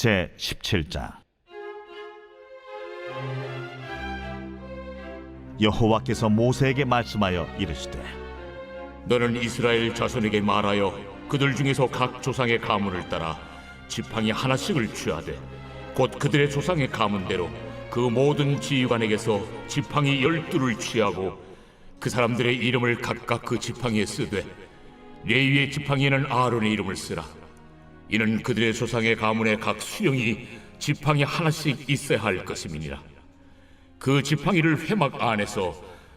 제17장. 여호와께서 모세에게 말씀하여 이르시되, 너는 이스라엘 자손에게 말하여 그들 중에서 각 조상의 가문을 따라 지팡이 하나씩을 취하되 곧 그들의 조상의 가문대로 그 모든 지휘관에게서 지팡이 12를 취하고 그 사람들의 이름을 각각 그 지팡이에 쓰되 레위의 지팡이에는 아론의 이름을 쓰라. 이는 그들의 조상의 가문의 각 수령이 지팡이 하나씩 있어야 할 것임이니라. 그 지팡이를 회막 안에서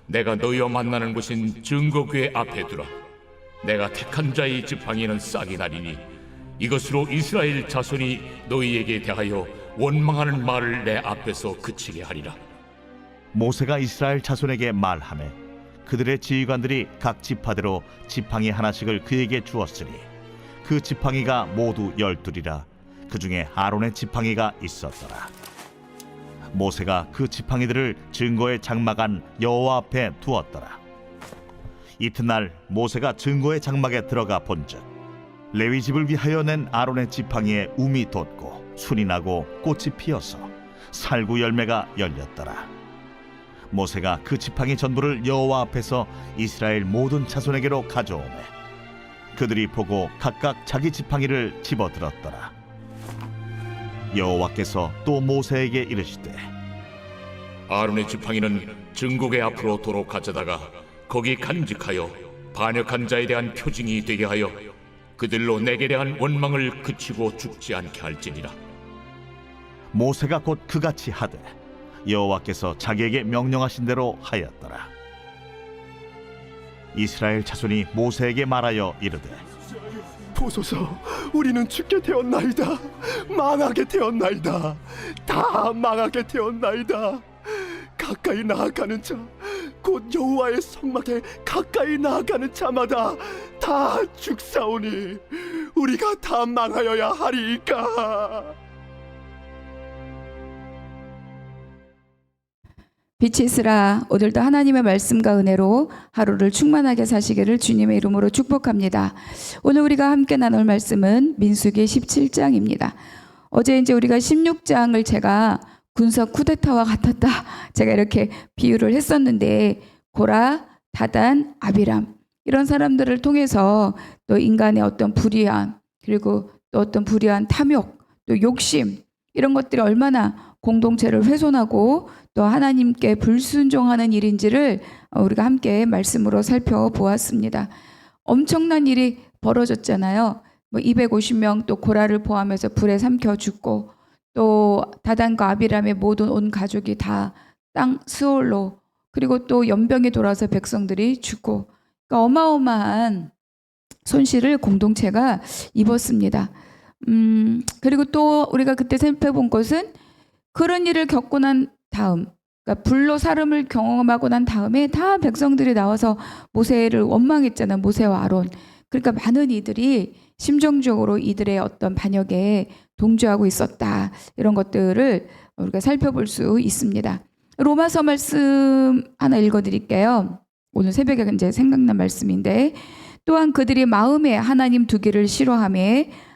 내가 너희와 만나는 곳인 증거궤 앞에 두라. 내가 택한 자의 지팡이는 싹이 나리니 이것으로 이스라엘 자손이 너희에게 대하여 원망하는 말을 내 앞에서 그치게 하리라. 모세가 이스라엘 자손에게 말하매 그들의 지휘관들이 각 지파대로 지팡이 하나씩을 그에게 주었으니 그 지팡이가 모두 12이라. 그 중에 아론의 지팡이가 있었더라. 모세가 그 지팡이들을 증거의 장막 안 여호와 앞에 두었더라. 이튿날 모세가 증거의 장막에 들어가 본즉 레위 집을 위하여 낸 아론의 지팡이에 움이 돋고 순이 나고 꽃이 피어서 살구 열매가 열렸더라. 모세가 그 지팡이 전부를 여호와 앞에서 이스라엘 모든 자손에게로 가져오매 그들이 보고 각각 자기 지팡이를 집어들었더라. 여호와께서 또 모세에게 이르시되, 아론의 지팡이는 증거궤 앞으로 도로 가져다가 거기 간직하여 반역한 자에 대한 표징이 되게 하여 그들로 내게 대한 원망을 그치고 죽지 않게 할지니라. 모세가 곧 그같이 하되 여호와께서 자기에게 명령하신 대로 하였더라. 이스라엘 자손이 모세에게 말하여 이르되, 보소서, 우리는 죽게 되었나이다. 망하게 되었나이다. 다 망하게 되었나이다. 가까이 나아가는 자, 곧 여호와의 성막에 가까이 나아가는 자마다 다 죽사오니 우리가 다 망하여야 하리이까. 빛이 있으라. 오늘도 하나님의 말씀과 은혜로 하루를 충만하게 사시기를 주님의 이름으로 축복합니다. 오늘 우리가 함께 나눌 말씀은 민수기 17장입니다. 어제 이제 우리가 16장을 제가 군사 쿠데타와 같았다, 제가 이렇게 비유를 했었는데, 고라, 다단, 아비람 이런 사람들을 통해서 또 인간의 어떤 불의함, 그리고 또 어떤 불의한 탐욕, 또 욕심, 이런 것들이 얼마나 공동체를 훼손하고 또 하나님께 불순종하는 일인지를 우리가 함께 말씀으로 살펴보았습니다. 엄청난 일이 벌어졌잖아요. 250명 또 고라를 포함해서 불에 삼켜 죽고, 또 다단과 아비람의 모든 온 가족이 다 땅 스올로, 그리고 또 연병이 돌아서 백성들이 죽고, 그러니까 어마어마한 손실을 공동체가 입었습니다. 그리고 또 우리가 그때 살펴본 것은 그런 일을 겪고 난 다음, 그러니까 불로 사름을 경험하고 난 다음에 다 백성들이 나와서 모세를 원망했잖아요. 모세와 아론. 그러니까 많은 이들이 심정적으로 이들의 어떤 반역에 동조하고 있었다. 이런 것들을 우리가 살펴볼 수 있습니다. 로마서 말씀 하나 읽어드릴게요. 오늘 새벽에 이제 생각난 말씀인데, 또한 그들이 마음에 하나님 두기를 싫어하며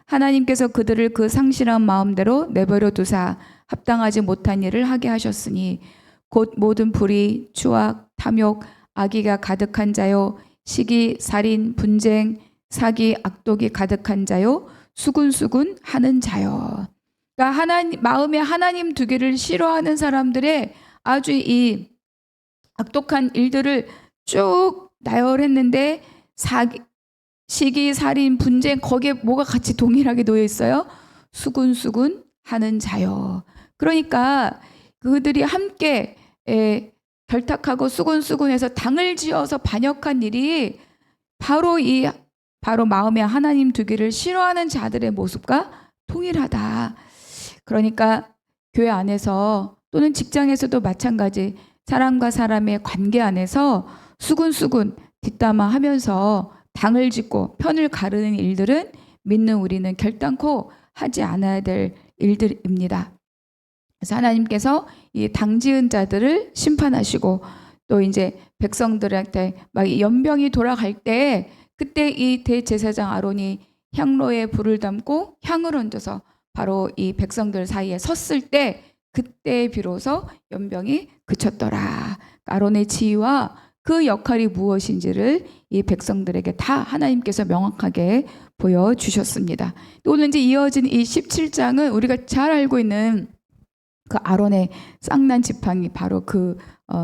하나님께서 그들을 그 상실한 마음대로 내버려 두사 합당하지 못한 일을 하게 하셨으니 곧 모든 불의, 추악, 탐욕, 악의가 가득한 자요, 시기, 살인, 분쟁, 사기, 악독이 가득한 자요, 수군수군 하는 자요. 그러니까 마음에 하나님 두기를 싫어하는 사람들의 아주 이 악독한 일들을 쭉 나열했는데, 사기, 시기, 살인, 분쟁, 거기에 뭐가 같이 동일하게 놓여 있어요? 수군수군 하는 자요. 그러니까 그들이 함께 결탁하고 수군수군해서 당을 지어서 반역한 일이 바로 마음에 하나님 두기를 싫어하는 자들의 모습과 동일하다. 그러니까 교회 안에서 또는 직장에서도 마찬가지, 사람과 사람의 관계 안에서 수군수군 뒷담화하면서 당을 짓고 편을 가르는 일들은 믿는 우리는 결단코 하지 않아야 될 일들입니다. 그래서 하나님께서 이 당지은 자들을 심판하시고, 또 이제 백성들한테 막 연병이 돌아갈 때, 그때 이 대제사장 아론이 향로에 불을 담고 향을 얹어서 바로 이 백성들 사이에 섰을 때 그때 비로소 연병이 그쳤더라. 아론의 지위와 그 역할이 무엇인지를 이 백성들에게 다 하나님께서 명확하게 보여주셨습니다. 오늘 이제 이어진 이 17장은 우리가 잘 알고 있는 그 아론의 쌍난 지팡이 바로 그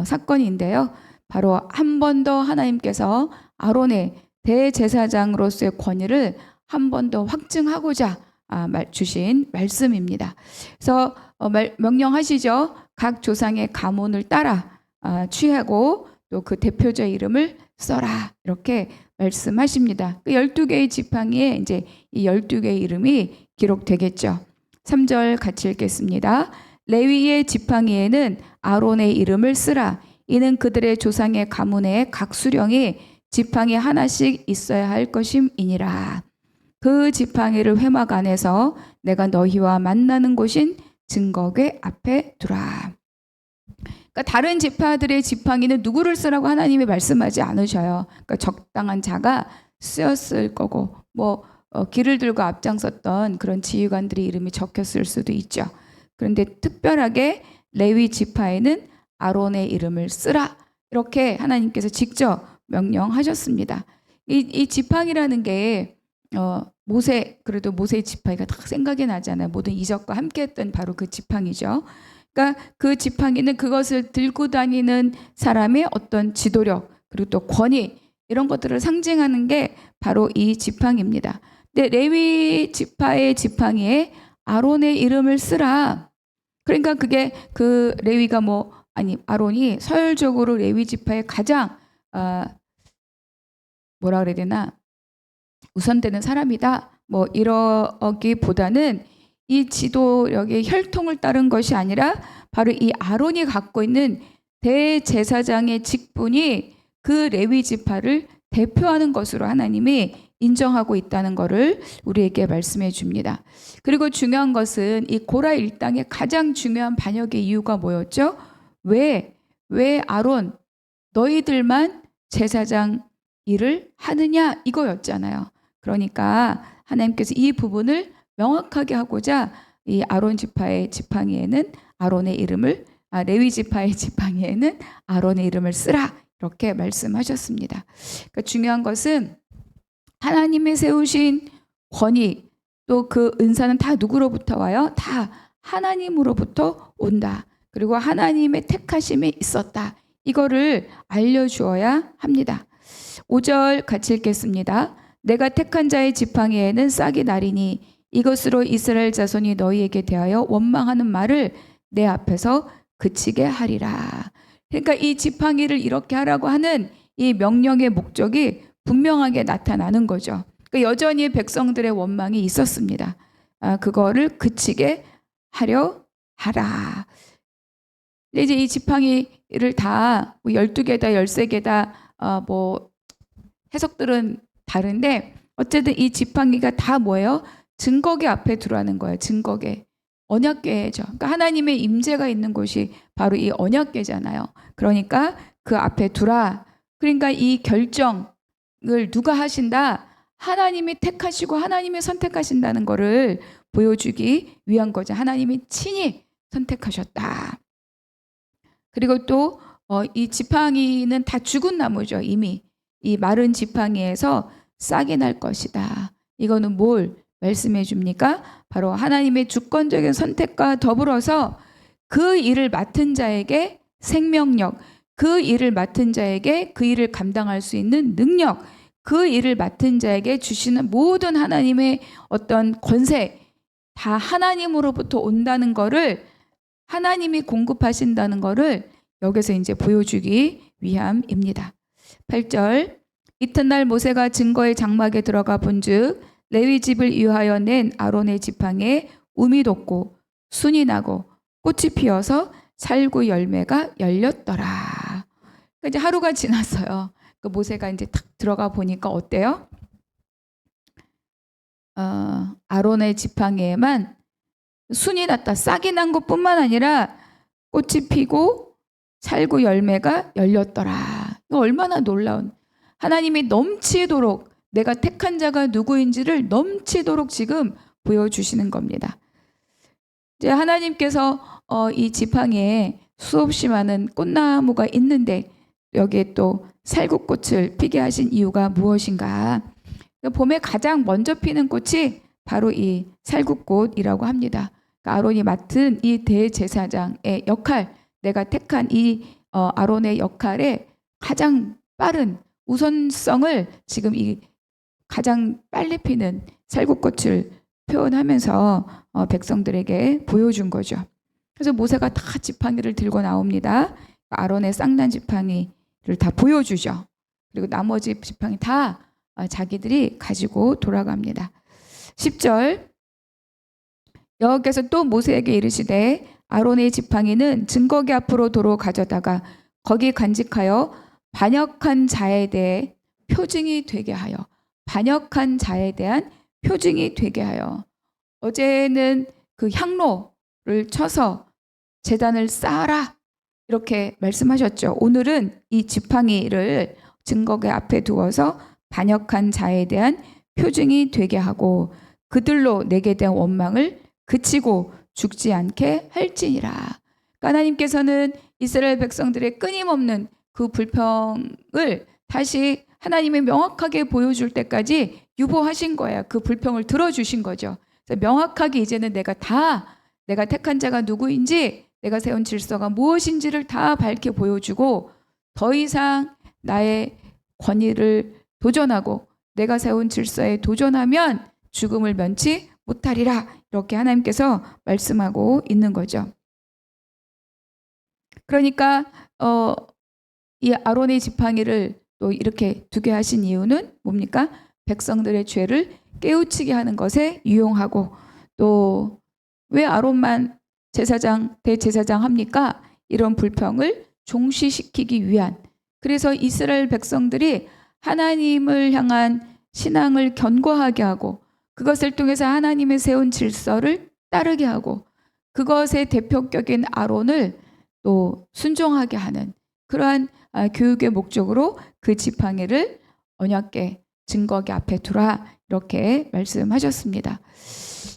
사건인데요. 바로 한 번 더 하나님께서 아론의 대제사장으로서의 권위를 한 번 더 확증하고자 주신 말씀입니다. 그래서 명령하시죠. 각 조상의 가문을 따라 취하고 또 그 대표자의 이름을 써라. 이렇게 말씀하십니다. 그 12개의 지팡이에 이제 이 12개의 이름이 기록되겠죠. 3절 같이 읽겠습니다. 레위의 지팡이에는 아론의 이름을 쓰라. 이는 그들의 조상의 가문에 각 수령이 지팡이 하나씩 있어야 할 것임이니라. 그 지팡이를 회막 안에서 내가 너희와 만나는 곳인 증거궤 앞에 두라. 그러니까 다른 지파들의 지팡이는 누구를 쓰라고 하나님이 말씀하지 않으셔요. 그러니까 적당한 자가 쓰였을 거고 길을 들고 앞장섰던 그런 지휘관들의 이름이 적혔을 수도 있죠. 그런데 특별하게 레위 지파에는 아론의 이름을 쓰라. 이렇게 하나님께서 직접 명령하셨습니다. 이 지팡이라는 게 그래도 모세 지팡이가 딱 생각이 나잖아요. 모든 이적과 함께했던 바로 그 지팡이죠. 그러니까 그 지팡이는 그것을 들고 다니는 사람의 어떤 지도력 그리고 또 권위 이런 것들을 상징하는 게 바로 이 지팡이입니다. 근데 레위 지파의 지팡이에 아론의 이름을 쓰라. 그러니까 그게 그 레위가 아론이 서열적으로 레위 지파의 가장 뭐라 그래야 되나 우선되는 사람이다. 이러기보다는 이 지도력의 혈통을 따른 것이 아니라 바로 이 아론이 갖고 있는 대제사장의 직분이 그 레위 지파를 대표하는 것으로 하나님이 인정하고 있다는 것을 우리에게 말씀해 줍니다. 그리고 중요한 것은 이 고라 일당의 가장 중요한 반역의 이유가 뭐였죠? 왜 아론 너희들만 제사장 일을 하느냐 이거였잖아요. 그러니까 하나님께서 이 부분을 명확하게 하고자 이 아론 지파의 지팡이에는 아론의 이름을 레위 지파의 지팡이에는 아론의 이름을 쓰라 이렇게 말씀하셨습니다. 그러니까 중요한 것은 하나님이 세우신 권위 또 그 은사는 다 누구로부터 와요? 다 하나님으로부터 온다. 그리고 하나님의 택하심이 있었다. 이거를 알려주어야 합니다. 5절 같이 읽겠습니다. 내가 택한 자의 지팡이에는 싹이 나리니 이것으로 이스라엘 자손이 너희에게 대하여 원망하는 말을 내 앞에서 그치게 하리라. 그러니까 이 지팡이를 이렇게 하라고 하는 이 명령의 목적이 분명하게 나타나는 거죠. 그러니까 여전히 백성들의 원망이 있었습니다. 그거를 그치게 하려 하라. 근데 이제 이 지팡이를 다 12개다 13개다 해석들은 다른데 어쨌든 이 지팡이가 다 뭐예요? 증거궤 앞에 두라는 거예요. 증거궤. 언약궤죠. 그러니까 하나님의 임재가 있는 곳이 바로 이 언약궤잖아요. 그러니까 그 앞에 두라. 그러니까 이 결정을 누가 하신다? 하나님이 택하시고 하나님이 선택하신다는 것을 보여주기 위한 거죠. 하나님이 친히 선택하셨다. 그리고 또 이 지팡이는 다 죽은 나무죠. 이미 이 마른 지팡이에서 싹이 날 것이다. 이거는 뭘 말씀해 줍니까? 바로 하나님의 주권적인 선택과 더불어서 그 일을 맡은 자에게 생명력, 그 일을 맡은 자에게 그 일을 감당할 수 있는 능력, 그 일을 맡은 자에게 주시는 모든 하나님의 어떤 권세 다 하나님으로부터 온다는 거를 하나님이 공급하신다는 거를 여기서 이제 보여주기 위함입니다. 8절 이튿날 모세가 증거의 장막에 들어가 본즉 레위 집을 위하여 낸 아론의 지팡이에 움이 돋고 순이 나고 꽃이 피어서 살구 열매가 열렸더라. 그러니까 이제 하루가 지났어요. 그 모세가 이제 탁 들어가 보니까 어때요? 아론의 지팡이에만 순이 났다. 싹이 난 것뿐만 아니라 꽃이 피고 살구 열매가 열렸더라. 이거 얼마나 놀라운 하나님이 넘치도록 내가 택한 자가 누구인지를 넘치도록 지금 보여주시는 겁니다. 이제 하나님께서 이 지팡이에 수없이 많은 꽃나무가 있는데 여기에 또 살구꽃을 피게 하신 이유가 무엇인가? 봄에 가장 먼저 피는 꽃이 바로 이 살구꽃이라고 합니다. 그러니까 아론이 맡은 이 대제사장의 역할, 내가 택한 이 아론의 역할에 가장 빠른 우선성을 지금 이 가장 빨리 피는 살구꽃을 표현하면서 백성들에게 보여준 거죠. 그래서 모세가 다 지팡이를 들고 나옵니다. 아론의 쌍난 지팡이를 다 보여주죠. 그리고 나머지 지팡이 다 자기들이 가지고 돌아갑니다. 10절 여호와께서 또 모세에게 이르시되 아론의 지팡이는 증거기 앞으로 도로 가져다가 거기 간직하여 반역한 자에 대해 표징이 되게 하여 반역한 자에 대한 표징이 되게 하여 어제는 그 향로를 쳐서 제단을 쌓아라 이렇게 말씀하셨죠. 오늘은 이 지팡이를 증거기 앞에 두어서 반역한 자에 대한 표징이 되게 하고 그들로 내게 대한 원망을 그치고 죽지 않게 할지니라. 그러니까 하나님께서는 이스라엘 백성들의 끊임없는 그 불평을 다시 하나님이 명확하게 보여줄 때까지 유보하신 거예요. 그 불평을 들어주신 거죠. 그래서 명확하게 이제는 내가 택한 자가 누구인지 내가 세운 질서가 무엇인지를 다 밝게 보여주고 더 이상 나의 권위를 도전하고 내가 세운 질서에 도전하면 죽음을 면치 못하리라. 이렇게 하나님께서 말씀하고 있는 거죠. 그러니까 이 아론의 지팡이를 또 이렇게 두게 하신 이유는 뭡니까? 백성들의 죄를 깨우치게 하는 것에 유용하고 또 왜 아론만 대제사장 합니까? 이런 불평을 종시시키기 위한 그래서 이스라엘 백성들이 하나님을 향한 신앙을 견고하게 하고 그것을 통해서 하나님의 세운 질서를 따르게 하고 그것의 대표격인 아론을 또 순종하게 하는 그러한 교육의 목적으로 그 지팡이를 언약궤 증거궤 앞에 두라 이렇게 말씀하셨습니다.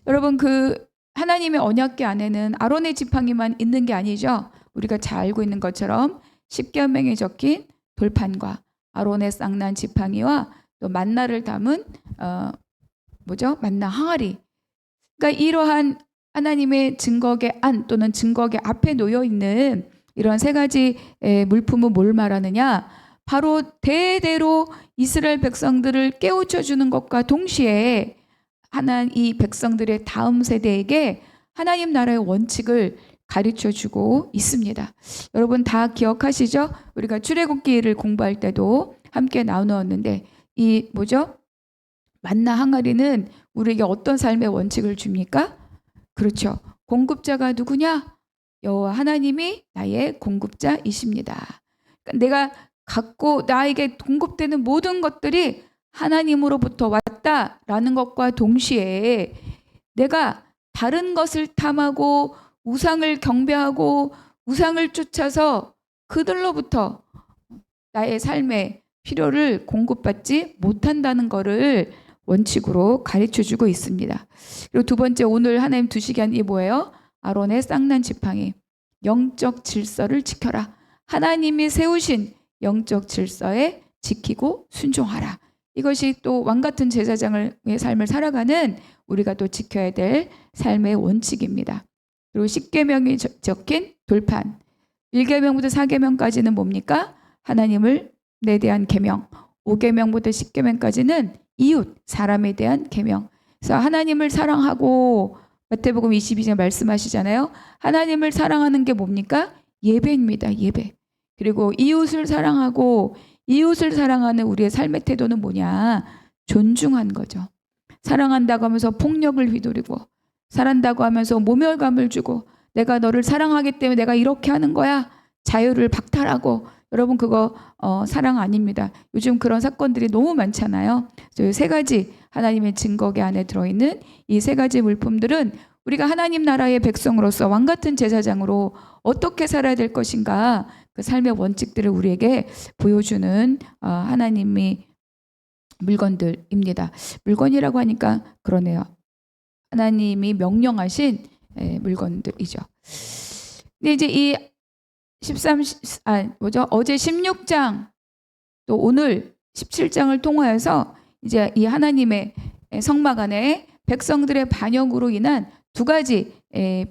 여러분 그 하나님의 언약궤 안에는 아론의 지팡이만 있는 게 아니죠. 우리가 잘 알고 있는 것처럼 십계명에 적힌 돌판과 아론의 쌍난 지팡이와 또 만나를 담은 만나 항아리. 그러니까 이러한 하나님의 증거궤 안 또는 증거궤 앞에 놓여 있는 이런 세 가지 물품은 뭘 말하느냐? 바로 대대로 이스라엘 백성들을 깨우쳐 주는 것과 동시에 이 백성들의 다음 세대에게 하나님 나라의 원칙을 가르쳐 주고 있습니다. 여러분 다 기억하시죠? 우리가 출애굽기를 공부할 때도 함께 나누었는데 이 만나 항아리는 우리에게 어떤 삶의 원칙을 줍니까? 그렇죠. 공급자가 누구냐? 여호와 하나님이 나의 공급자이십니다. 그러니까 내가 갖고 나에게 공급되는 모든 것들이 하나님으로부터 왔다라는 것과 동시에 내가 다른 것을 탐하고 우상을 경배하고 우상을 쫓아서 그들로부터 나의 삶의 필요를 공급받지 못한다는 것을 원칙으로 가르쳐주고 있습니다. 그리고 두 번째 오늘 하나님 두시게 한 이 뭐예요? 아론의 쌍난 지팡이. 영적 질서를 지켜라. 하나님이 세우신 영적 질서에 지키고 순종하라. 이것이 또 왕같은 제사장의 삶을 살아가는 우리가 또 지켜야 될 삶의 원칙입니다. 그리고 십계명이 적힌 돌판. 1계명부터 4계명까지는 뭡니까? 하나님을 내 대한 계명. 5계명부터 10계명까지는 이웃, 사람에 대한 계명. 그래서 하나님을 사랑하고 마태복음 22장 말씀하시잖아요. 하나님을 사랑하는 게 뭡니까? 예배입니다. 예배. 그리고 이웃을 사랑하고 이웃을 사랑하는 우리의 삶의 태도는 뭐냐? 존중한 거죠. 사랑한다고 하면서 폭력을 휘두르고 사랑한다고 하면서 모멸감을 주고 내가 너를 사랑하기 때문에 내가 이렇게 하는 거야. 자유를 박탈하고 여러분 그거 사랑 아닙니다. 요즘 그런 사건들이 너무 많잖아요. 이 세 가지 하나님의 증거궤 안에 들어있는 이 세 가지 물품들은 우리가 하나님 나라의 백성으로서 왕같은 제사장으로 어떻게 살아야 될 것인가 그 삶의 원칙들을 우리에게 보여주는 하나님의 물건들입니다. 물건이라고 하니까 그러네요. 하나님이 명령하신 물건들이죠. 근데 이제 이 어제 16장 또 오늘 17장을 통하여서 이제 이 하나님의 성막 안에 백성들의 반역으로 인한 두 가지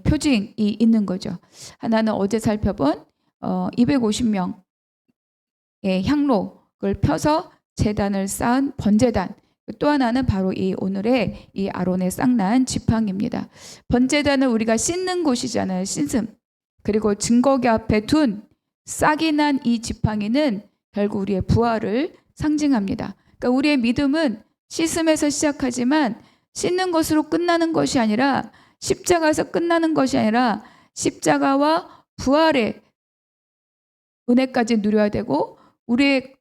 표징이 있는 거죠. 하나는 어제 살펴본 250명의 향로를 펴서 제단을 쌓은 번제단, 또 하나는 바로 이 오늘의 이 아론의 쌍난 지팡이입니다. 번제단은 우리가 씻는 곳이잖아요. 씻음. 그리고 증거궤 앞에 둔 싹이 난 이 지팡이는 결국 우리의 부활을 상징합니다. 그러니까 우리의 믿음은 씻음에서 시작하지만 씻는 것으로 끝나는 것이 아니라, 십자가에서 끝나는 것이 아니라 십자가와 부활의 은혜까지 누려야 되고, 우리의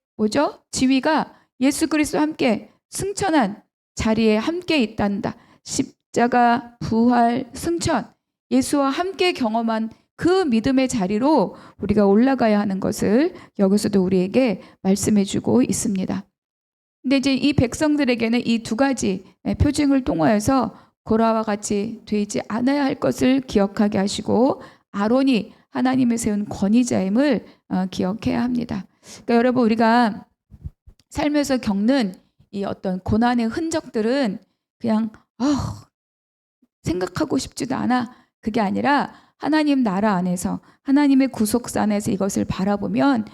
지위가 예수 그리스도와 함께 승천한 자리에 함께 있단다. 십자가, 부활, 승천, 예수와 함께 경험한 그 믿음의 자리로 우리가 올라가야 하는 것을 여기서도 우리에게 말씀해 주고 있습니다. 근데 이제 이 백성들에게는 이 두 가지 표징을 통하여서 고라와 같이 되지 않아야 할 것을 기억하게 하시고, 아론이 하나님의 세운 권위자임을 기억해야 합니다. 그러니까 여러분, 우리가 삶에서 겪는 이 어떤 고난의 흔적들은 그냥 생각하고 싶지도 않아. 그게 아니라 하나님 나라 안에서, 하나님의 구속사 안에서 이것을 바라보면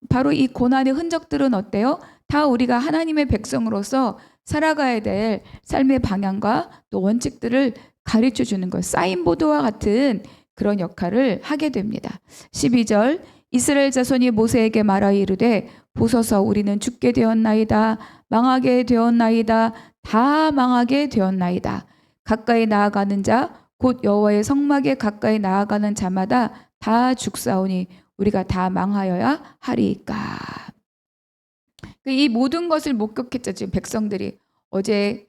바로 이 고난의 흔적들은 어때요? 다 우리가 하나님의 백성으로서 살아가야 될 삶의 방향과 또 원칙들을 가르쳐 주는 것, 사인보드와 같은 그런 역할을 하게 됩니다. 12절, 이스라엘 자손이 모세에게 말하여 이르되 보소서, 우리는 죽게 되었나이다. 망하게 되었나이다. 다 망하게 되었나이다. 가까이 나아가는 자, 곧 여호와의 성막에 가까이 나아가는 자마다 다 죽사오니 우리가 다 망하여야 하리이까. 이 모든 것을 목격했죠. 지금 백성들이 어제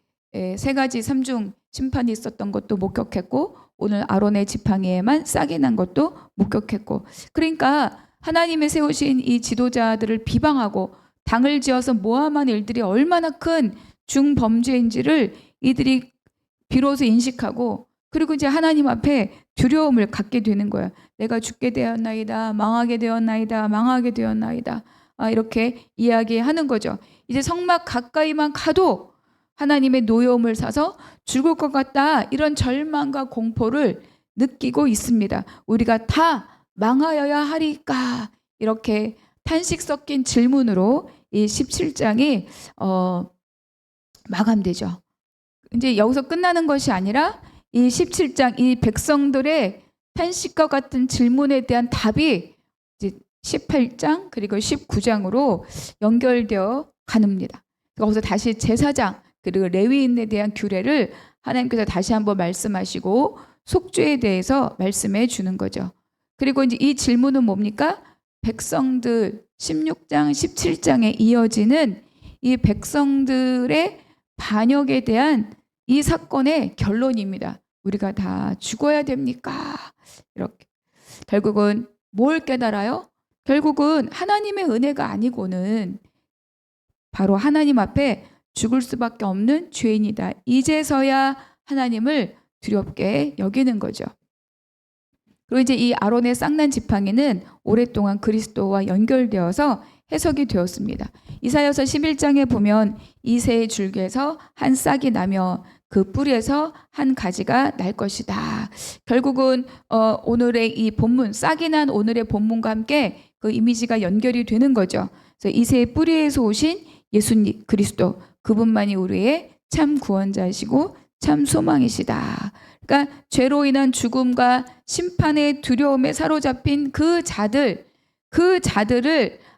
세 가지 삼중 심판이 있었던 것도 목격했고, 오늘 아론의 지팡이에만 싹이 난 것도 목격했고, 그러니까 하나님의 세우신 이 지도자들을 비방하고 당을 지어서 모함한 일들이 얼마나 큰 중범죄인지를 이들이 비로소 인식하고, 그리고 이제 하나님 앞에 두려움을 갖게 되는 거예요. 내가 죽게 되었나이다. 망하게 되었나이다. 망하게 되었나이다. 이렇게 이야기하는 거죠. 이제 성막 가까이만 가도 하나님의 노여움을 사서 죽을 것 같다. 이런 절망과 공포를 느끼고 있습니다. 우리가 다 망하여야 하리까. 이렇게 탄식 섞인 질문으로 이 17장이 마감되죠. 이제 여기서 끝나는 것이 아니라 이 17장, 이 백성들의 탄식과 같은 질문에 대한 답이 이제 18장 그리고 19장으로 연결되어 가는입니다. 거기서 다시 제사장 그리고 레위인에 대한 규례를 하나님께서 다시 한번 말씀하시고 속죄에 대해서 말씀해 주는 거죠. 그리고 이제 이 질문은 뭡니까? 백성들 16장, 17장에 이어지는 이 백성들의 반역에 대한 이 사건의 결론입니다. 우리가 다 죽어야 됩니까? 이렇게. 결국은 뭘 깨달아요? 결국은 하나님의 은혜가 아니고는 바로 하나님 앞에 죽을 수밖에 없는 죄인이다. 이제서야 하나님을 두렵게 여기는 거죠. 그리고 이제 이 아론의 쌍난 지팡이는 오랫동안 그리스도와 연결되어서 해석이 되었습니다. 이사야서 11장에 보면 이새의 줄기에서 한 싹이 나며 그 뿌리에서 한 가지가 날 것이다. 결국은 오늘의 이 본문, 싹이 난 오늘의 본문과 함께 그 이미지가 연결이 되는 거죠. 그래서 이새의 뿌리에서 오신 예수님 그리스도, 그분만이 우리의 참 구원자이시고 참 소망이시다. 그러니까 죄로 인한 죽음과 심판의 두려움에 사로잡힌 그 자들을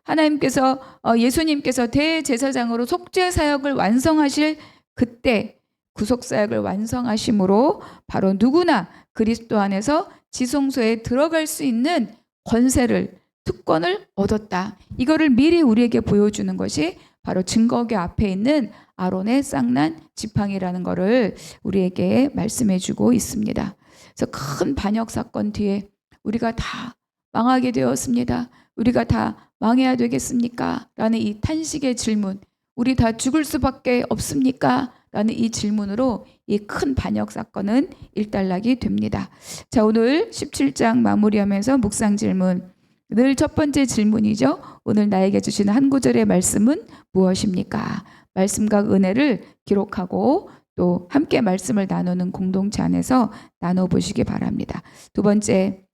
하나님께서 예수님께서 대제사장으로 속죄 사역을 완성하실 그때 구속 사역을 완성하심으로 바로 누구나 그리스도 안에서 지성소에 들어갈 수 있는 권세를, 특권을 얻었다. 이거를 미리 우리에게 보여주는 것이 바로 증거궤 앞에 있는 아론의 쌍난 지팡이라는 것을 우리에게 말씀해 주고 있습니다. 그래서 큰 반역 사건 뒤에 우리가 다 망하게 되었습니다. 우리가 다 망해야 되겠습니까? 라는 이 탄식의 질문, 우리 다 죽을 수밖에 없습니까? 라는 이 질문으로 이 큰 반역 사건은 일단락이 됩니다. 자, 오늘 17장 마무리하면서 묵상 질문. 늘 첫 번째 질문이죠. 오늘 나에게 주시는 한 구절의 말씀은 무엇입니까? 말씀과 은혜를 기록하고 또 함께 말씀을 나누는 공동체 안에서 나눠보시기 바랍니다. 두 번째,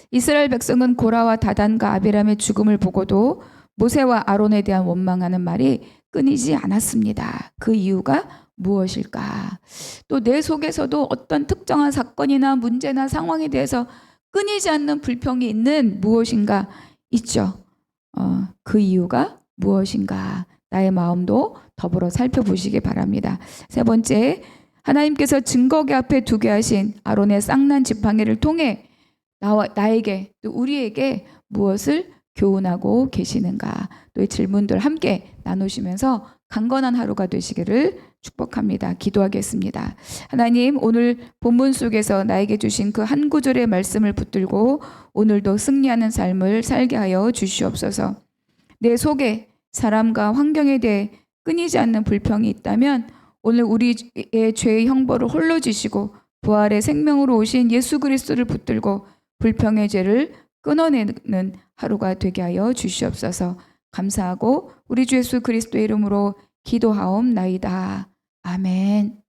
이스라엘 백성은 고라와 다단과 아비람의 죽음을 보고도 모세와 아론에 대한 원망하는 말이 끊이지 않았습니다. 그 이유가 무엇일까? 또 내 속에서도 어떤 특정한 사건이나 문제나 상황에 대해서 끊이지 않는 불평이 있는 무엇인가 있죠. 그 이유가 무엇인가? 나의 마음도 더불어 살펴보시기 바랍니다. 세 번째, 하나님께서 증거계 앞에 두게 하신 아론의 쌍난 지팡이를 통해 나에게 또 우리에게 무엇을 교훈하고 계시는가? 또 이 질문들 함께 나누시면서 강건한 하루가 되시기를 축복합니다. 기도하겠습니다. 하나님, 오늘 본문 속에서 나에게 주신 그 한 구절의 말씀을 붙들고 오늘도 승리하는 삶을 살게 하여 주시옵소서. 내 속에 사람과 환경에 대해 끊이지 않는 불평이 있다면 오늘 우리의 죄의 형벌을 홀로 지시고 부활의 생명으로 오신 예수 그리스도를 붙들고 불평의 죄를 끊어내는 하루가 되게 하여 주시옵소서. 감사하고 우리 주 예수 그리스도의 이름으로 기도하옵나이다. 아멘.